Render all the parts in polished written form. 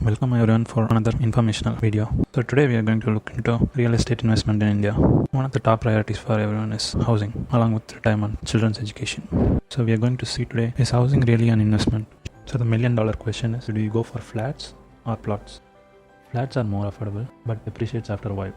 Welcome everyone for another informational video. So today we are going to look into real estate investment in India. One of the top priorities for everyone is housing, along with retirement, children's education. So we are going to see today, is housing really an investment? So the $1,000,000 question is, do you go for flats or plots? Flats are more affordable but depreciates after a while.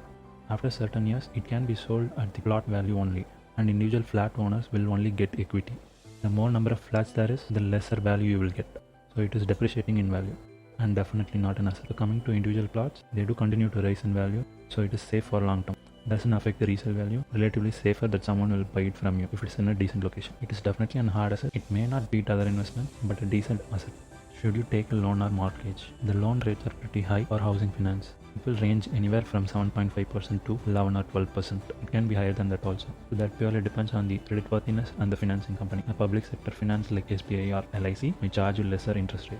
After certain years, it can be sold at the plot value only, and individual flat owners will only get equity. The more number of flats there is, the lesser value you will get. So it is depreciating in value, and definitely not an asset. So coming to individual plots, they do continue to rise in value, so it is safe for long term. Doesn't affect the resale value, relatively safer that someone will buy it from you if it's in a decent location. It is definitely an hard asset. It may not beat other investments, but a decent asset. Should you take a loan or mortgage? The loan rates are pretty high for housing finance. It will range anywhere from 7.5% to 11 or 12%. It can be higher than that also. So that purely depends on the creditworthiness and the financing company. A public sector finance like SBI or LIC may charge you lesser interest rate,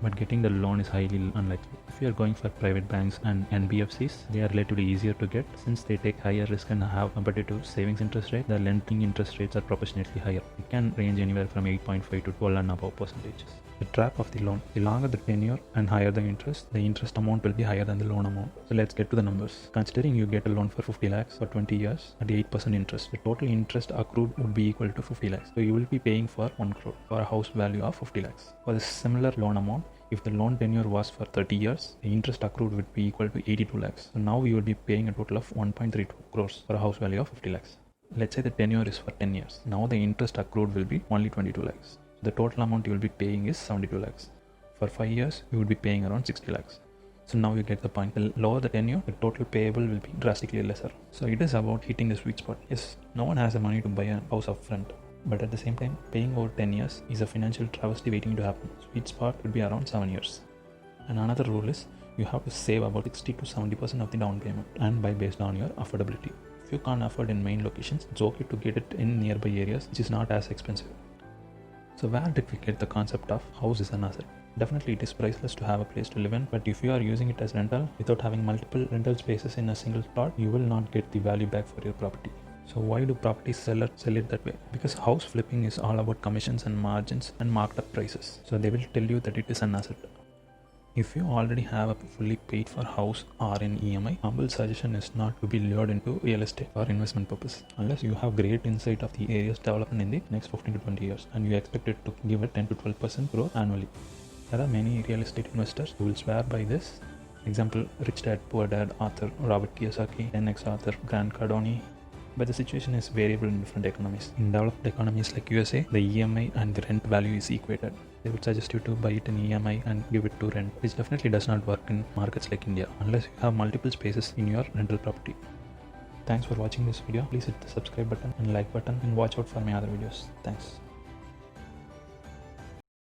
but getting the loan is highly unlikely. If you are going for private banks and NBFCs, they are relatively easier to get since they take higher risk and have competitive savings interest rate. The lending interest rates are proportionately higher. It can range anywhere from 8.5 to 12 and above percentages. The trap of the loan: the longer the tenure and higher the interest amount will be higher than the loan amount. So let's get to the numbers. Considering you get a loan for 50 lakhs for 20 years at 8% interest, the total interest accrued would be equal to 50 lakhs. So you will be paying for 1 crore for a house value of 50 lakhs. For the similar loan amount, if the loan tenure was for 30 years, the interest accrued would be equal to 82 lakhs. So now you will be paying a total of 1.32 crores for a house value of 50 lakhs. Let's say the tenure is for 10 years. Now the interest accrued will be only 22 lakhs. The total amount you will be paying is 72 lakhs. For 5 years, you will be paying around 60 lakhs. So now you get the point. The lower the tenure, the total payable will be drastically lesser. So it is about hitting the sweet spot. Yes, no one has the money to buy a house up front, but at the same time, paying over 10 years is a financial travesty waiting to happen. Sweet spot would be around 7 years. And another rule is, you have to save about 60 to 70% of the down payment and buy based on your affordability. If you can't afford in main locations, it's okay to get it in nearby areas, which is not as expensive. So where did we get the concept of house is an asset? Definitely it is priceless to have a place to live in, but if you are using it as rental without having multiple rental spaces in a single plot, you will not get the value back for your property. So why do property sellers sell it that way? Because house flipping is all about commissions and margins and marked up prices. So they will tell you that it is an asset. If you already have a fully paid for house or in EMI, humble suggestion is not to be lured into real estate for investment purpose, unless you have great insight of the area's development in the next 15 to 20 years and you expect it to give a 10 to 12% growth annually. There are many real estate investors who will swear by this. Example, Rich Dad Poor Dad author Robert Kiyosaki, 10x author Grant Cardone. But the situation is variable in different economies. In developed economies like USA, the EMI and the rent value is equated. They would suggest you to buy it in EMI and give it to rent, which definitely does not work in markets like India unless you have multiple spaces in your rental property. Thanks for watching this video. Please hit the subscribe button and like button and watch out for my other videos. Thanks.